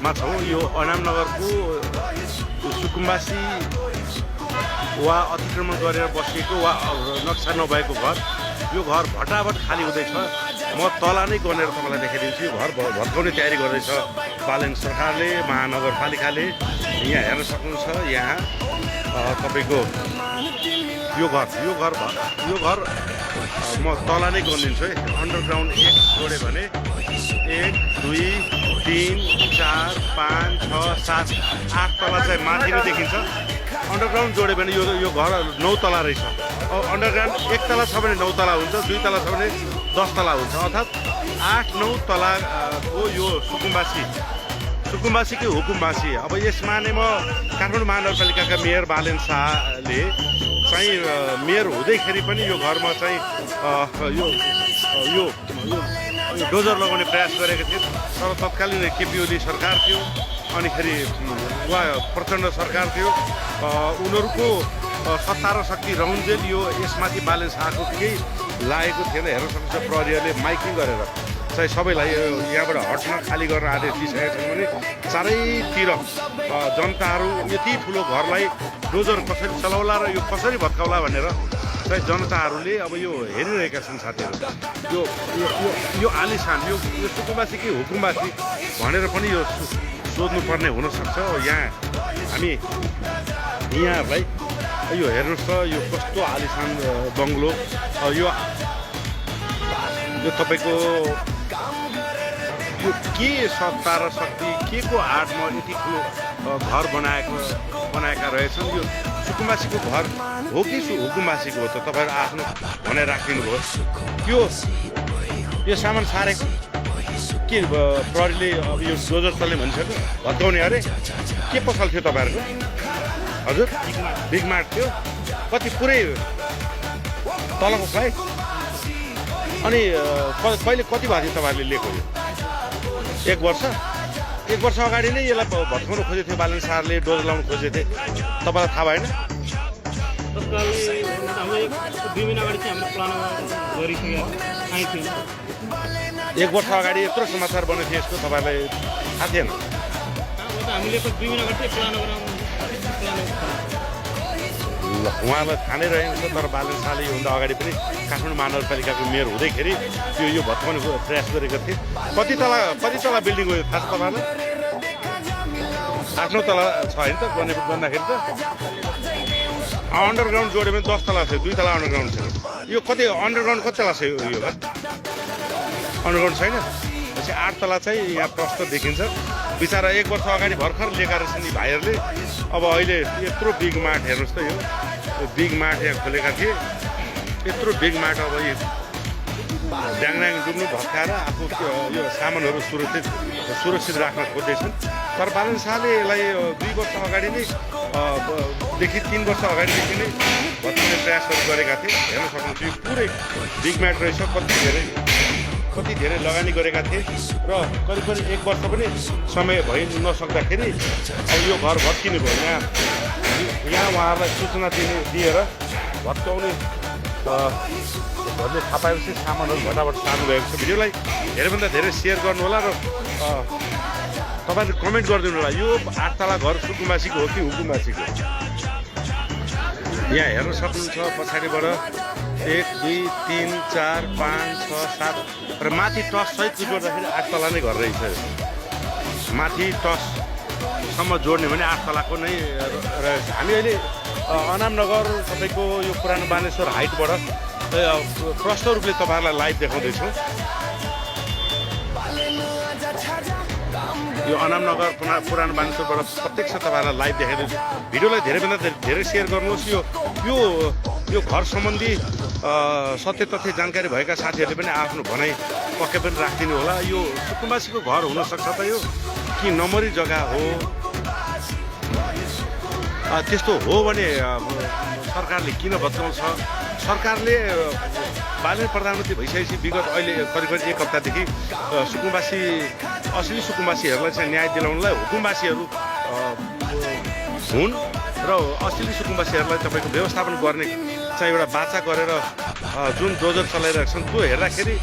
मा छौँ यो अनामनगरको सुकुम्बासी वा अतिक्रमण गरेर बसेको वा नक्सा नभएको घर यो घर भटाभट खाली हुँदैछ। म तला नै गनेर तपाईँलाई देखाइदिन्छु। यो घर भत्काउने तयारी गर्दैछ बालेन सरकारले, महानगरपालिकाले। यहाँ हेर्न सक्नुहुन्छ। यहाँ तपाईँको यो घर म तला नै गरिदिन्छु है। अन्डरग्राउन्ड 1 जोड्यो भने 1 2 3 4 5 6 7 8 तला चाहिँ माथि नै देखिन्छ। अन्डरग्राउन्ड जोड्यो भने यो घर 9 तला रहेछ। अन्डरग्राउन्ड 1 तला छ भने 9 तला हुन्छ, 2 तला छ भने 10 तला हुन्छ। अर्थात् 8-9 तलाको यो सुकुम्बासीकै हुकुमबासी। अब यसमा नै म काठमाडौँ महानगरपालिकाका मेयर बालेन शाहले चाहिँ मेयर हुँदैखेरि पनि यो घरमा चाहिँ यो डोजर लगाउने प्रयास गरेको थिए। तर तत्कालीन केपी ओली सरकार थियो, अनिखेरि उहाँ प्रचण्ड सरकार थियो। उनीहरूको सत्ता र शक्ति रहन्जेल यो यसमाथि बालेन शाहको केही लागेको थिएन। हेर्न सक्नुहुन्छ प्रहरीहरूले माइकिङ गरेर चाहिँ सबैलाई यहाँबाट हट्न खाली गर्न आदेश दिइसकेका छन् भने चारैतिर जनताहरू यति ठुलो घरलाई डोजर कसरी चलाउला र यो कसरी भत्काउला भनेर चाहिँ जनताहरूले अब यो हेरिरहेका छन् साथीहरू। यो आलिशान यो सुकुम्बासीकै हुकुमबासी भनेर पनि यो सोध्नुपर्ने हुनसक्छ। यहाँ हामी यहाँहरूलाई यो हेर्नुहोस् त, यो कस्तो आलिशान बङ्गलो। यो तपाईँको यो के सत्ता र शक्ति के को आडमा यति ठुलो घर बनाएका रहेछन्। यो सुकुम्बासीको घर हो कि हुकुमबासीको हो त तपाईँहरू आफ्नो भनाइ राखिदिनु भयो। यो सामान सारे के प्रहरीले अब यो डोजर चल्ने भनिसक्यो, भत्काउने अरे के पसल थियो तपाईँहरूको? हजुर बिग मार्ट थियो। कति पुरै तलको फ्लाइट? अनि कहिले कति भएको थियो तपाईँहरूले लिएको? यो 1 वर्ष अगाडि नै यसलाई भत्काउनु खोजेको थियो बालेन शाहले, डोज लाउनु खोजेको थिए। तपाईँलाई थाहा भएन? 1 वर्ष अगाडि यत्रो समाचार बनेको थियो यसको, तपाईँलाई थाहा थिएन? उहाँलाई थाहा नै रहेको छ। तर बालेन शाहले योभन्दा अगाडि पनि काठमाडौँ महानगरपालिकाको मेयर हुँदैखेरि यो भत्काउने प्रयास गरेको थिए। कति तला बिल्डिङ हो थाहा छ तपाईँलाई? 8-9 तला छ होइन त गर्दाखेरि त। अन्डरग्राउन्ड जोड्यो भने 10 तला थियो, 2 तला अन्डरग्राउन्ड छ। यो कति अन्डरग्राउन्ड कति तला छ? यो अन्डरग्राउन्ड छैन। पछि 8 तला चाहिँ यहाँ प्रष्ट देखिन्छ। बिचरा 1 वर्ष अगाडि भर्खर लिएका रहेछन् यी भाइहरूले। अब अहिले यत्रो बिग मार्ट हेर्नुहोस् त, यो बिग मार्ट यहाँ खोलेका थिए। यत्रो बिग मार्ट अब यो ड्याङड्याङ डुब्नु भत्काएर आफू यो सामानहरू सुरक्षित राख्न खोज्दैछन्। तर बालेन शाहले यसलाई 2 वर्ष अगाडि नै देखि 3 वर्ष अगाडिदेखि नै भत्काउने प्रयासहरू गरेका थिए। हेर्न सक्नुहुन्छ यो पुरै बिग मार्ट रहेछ। कति धेरै लगानी गरेका थिए र करिब 1 वर्ष पनि समय भइ नसक्दाखेरि अब यो घर भत्किने भयो। यहाँ उहाँहरूलाई सूचना दिएर भत्काउने घरले थाहा पाएपछि सामानहरू भटाभट सार्नु भएको छ। भिडियोलाई धेरैभन्दा धेरै सेयर गर्नु होला र तपाईँले कमेन्ट गरिदिनु होला यो 8 तला घर सुकुम्बासीको हो कि हुकुमबासीको। यहाँ हेर्न सक्नुहुन्छ पछाडिबाट 1 2 3 4 5 6 7 र माथि टस सहित जोड्दाखेरि 8 तला नै घर रहेछ। माथि टससम्म जोड्ने भने 8 तलाको नै रहेछ। हामी अहिले अनामनगर तपाईँको यो पुरानो बानेश्वर हाइटबाट प्रष्ट रूपले तपाईँहरूलाई लाइभ देखाउँदैछौँ। यो अनामनगर पुरानो बानेश्वरबाट प्रत्यक्ष तपाईँहरूलाई लाइभ देखाइदिन्छु। भिडियोलाई धेरैभन्दा धेरै सेयर गर्नुहोस्। यो घर सम्बन्धी सत्य तथ्य जानकारी भएका साथीहरूले पनि आफ्नो भनाइ पक्कै पनि राखिदिनु होला। यो सुकुम्बासीको घर हुनसक्छ त यो कि नमरी जग्गा हो? त्यस्तो हो भने सरकारले किन भत्काउँछ? सरकारले बालेन प्रधानमन्त्री भइसकेपछि विगत अहिले करिब 1 हप्तादेखि असली सुकुम्बासीहरूलाई चाहिँ न्याय दिलाउनलाई हुकुमबासीहरू हुन् र असली सुकुम्बासीहरूलाई तपाईँको व्यवस्थापन गर्ने चाहिँ एउटा बाचा गरेर जुन डोजर चलाइरहेको छन् त्यो हेर्दाखेरि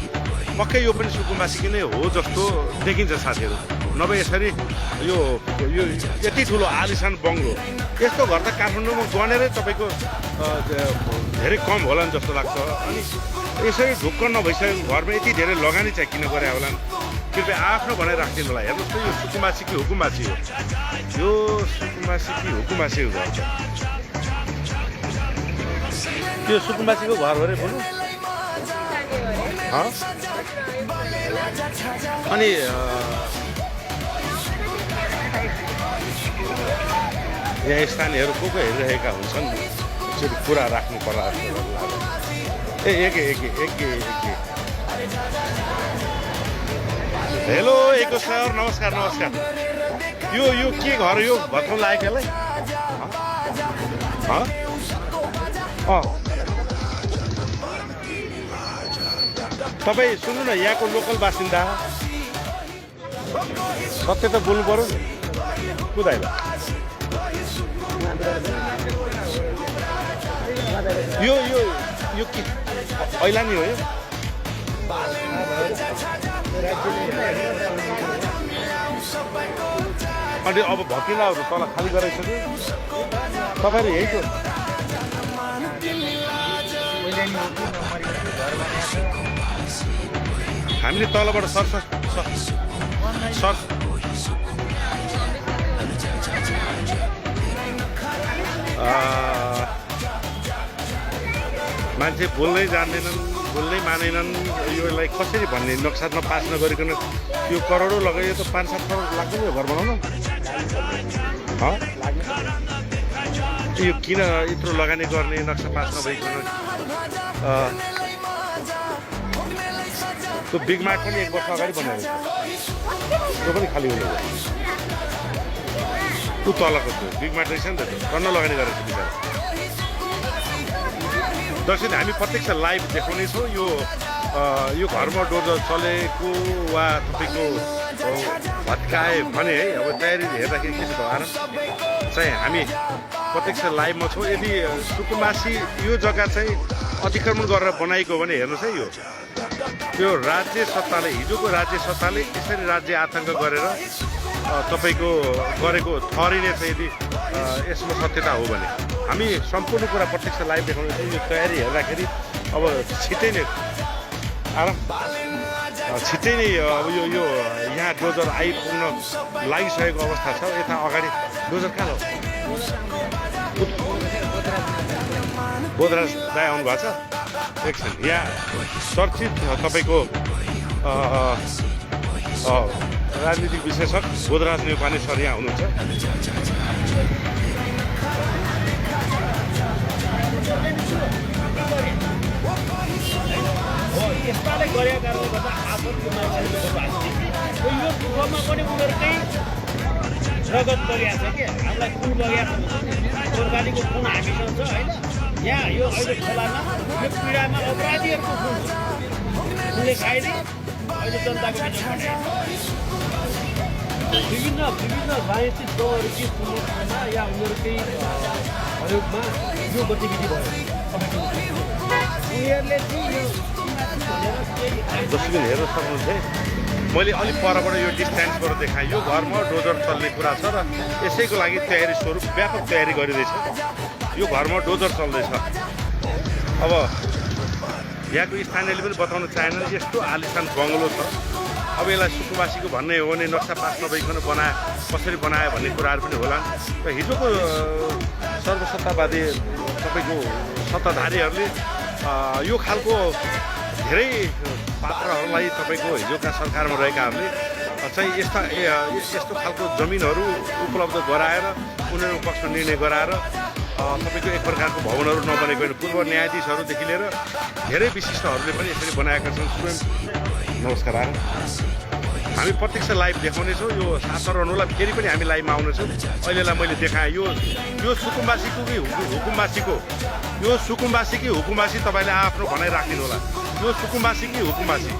पक्कै यो पनि सुकुम्बासीकै नै हो जस्तो देखिन्छ साथीहरू। नभए यसरी यो यो यति ठुलो आलिसान बङ्गलो यस्तो घर त काठमाडौँमा गनेरै तपाईँको धेरै कम होला नि जस्तो लाग्छ। अनि यसरी ढुक्क नभइसकेको घरमा यति धेरै लगानी चाहिँ किन गरे होला नि, कृपया आफ्नो भनाइ राखिदिनु होला। हेर्नुहोस् त यो सुकुम्बासी कि हुकुम्बासी हो, यो सुकुम्बासी कि हुकुम्बासीको घर छ। त्यो सुकुम्बासीको घर हो रे बोल्नु। अनि यहाँ स्थानीयहरू को हेरिरहेका हुन्छन्, एकचोटि कुरा राख्नु पर्ला जस्तो लाग्छ। एके हेलो एको सर, नमस्कार नमस्कार। यो के घर यो भत्काउन लागेको यसलाई? तपाईँ सुन्नु न, यहाँको लोकल बासिन्दा सत्य त बोल्नु पर्यो नि कुदाइ। यो के ऐलानी हो यो? अनि अब भकिलाहरू तल खाली गराइसक्यो, तपाईँहरू यही छ? हामीले तलबाट मान्छे बोल्नै जान्दैनन्, बोल्नै मानेनन्। योलाई कसरी भन्ने, नक्सामा पास नगरिकन यो करोडौँ लगायो त 5-7 करोड लाग्दैन यो घर बनाउन। यो किन यत्रो लगानी गर्ने, नक्सा पास नभइकन? त्यो बिग मार्ट पनि 1 वर्ष अगाडि बनाएको छ, त्यो पनि खाली हुने भयो। ऊ तलको त्यो बिग मार्ट रहेछ नि त, त्यो टन्न लगानी गरेको छ बिचरा। दर्शक हामी प्रत्यक्ष लाइभ देखाउनेछौँ। यो घरमा डोजर चलेको वा तपाईँको भत्काए भने है, अब तयारी हेर्दाखेरि के छ भएर चाहिँ हामी प्रत्यक्ष लाइभमा छौँ। यदि सुकुम्बासी यो जग्गा चाहिँ अतिक्रमण गरेर बनाएको भने हेर्नुहोस् है, यो राज्य सत्ताले, हिजोको राज्य सत्ताले यसरी राज्य आतङ्क गरेर तपाईँको गरेको ठहरिने छ। यदि यसमा सत्यता हो भने हामी सम्पूर्ण कुरा प्रत्यक्ष लाइभ देखाउनेछौँ। यो तयारी हेर्दाखेरि अब छिट्टै नै छिट्टै नै अब यो यहाँ डोजर आइपुग्न लागिसकेको अवस्था छ। यता अगाडि डोजर कहाँ हो? बोधराज दाइ आउनु भएको छ एकछिन। यहाँ चर्चित तपाईँको राजनीतिक विश्लेषक बोधराज नेपाली सर यहाँ हुनुहुन्छ। यस्ताले गरेका कारणले गर्दा आफूको मान्छेहरूको भाषी यो दुःखमा पनि उनीहरूकै रगत बगेको छ कि हामीलाई खुन बगेको छ। गोर्खालीको खुन हामीसँग छ होइन। यहाँ यो अहिले खोलामा यो पीडामा अपराधीहरूको खुन छ, खुनले खाइदिए अहिले जनताको बिचमा विभिन्न राजनीतिक दलहरू के खुनमा या उनीहरूकै सहयोगमा यो गतिविधि भयो। उनीहरूले चाहिँ यो जसरी हेर्न सक्नुहुन्छ, मैले अलिक परबाट यो डिस्टेन्सबाट देखाएँ। यो घरमा डोजर चल्ने कुरा छ र यसैको लागि तयारी स्वरूप व्यापक तयारी गरिँदैछ। यो घरमा डोजर चल्दैछ। अब यहाँको स्थानीयले पनि बताउन चाहेनन्, यस्तो आलिसान बङ्गलो छ। अब यसलाई सुकुम्बासीको भन्ने हो भने नक्सा पास नभइकन कसरी बनायो भन्ने कुराहरू पनि होला। र हिजोको सर्वसत्तावादी तपाईँको सत्ताधारीहरूले यो खालको धेरै पात्रहरूलाई तपाईँको हिजोका सरकारमा रहेकाहरूले चाहिँ यस्तो खालको जमिनहरू उपलब्ध गराएर उनीहरूको पक्षमा निर्णय गराएर तपाईँको एक प्रकारको भवनहरू नबनेको होइन। पूर्व न्यायाधीशहरूदेखि लिएर धेरै विशिष्टहरूले पनि यसरी बनाएका छन्। स्वयं नमस्कार, हामी प्रत्यक्ष लाइभ देखाउनेछौँ। यो साथरहरूलाई फेरि पनि हामी लाइभमा आउनेछौँ। अहिलेलाई मैले देखाएँ यो सुकुम्बासीको कि हुकुम्बासीको, यो सुकुम्बासी कि हुकुम्बासी, तपाईँले आफ्नो भनाइ राखिदिनु होला। यो सुकुम्बासी कि हुकुम्बासी?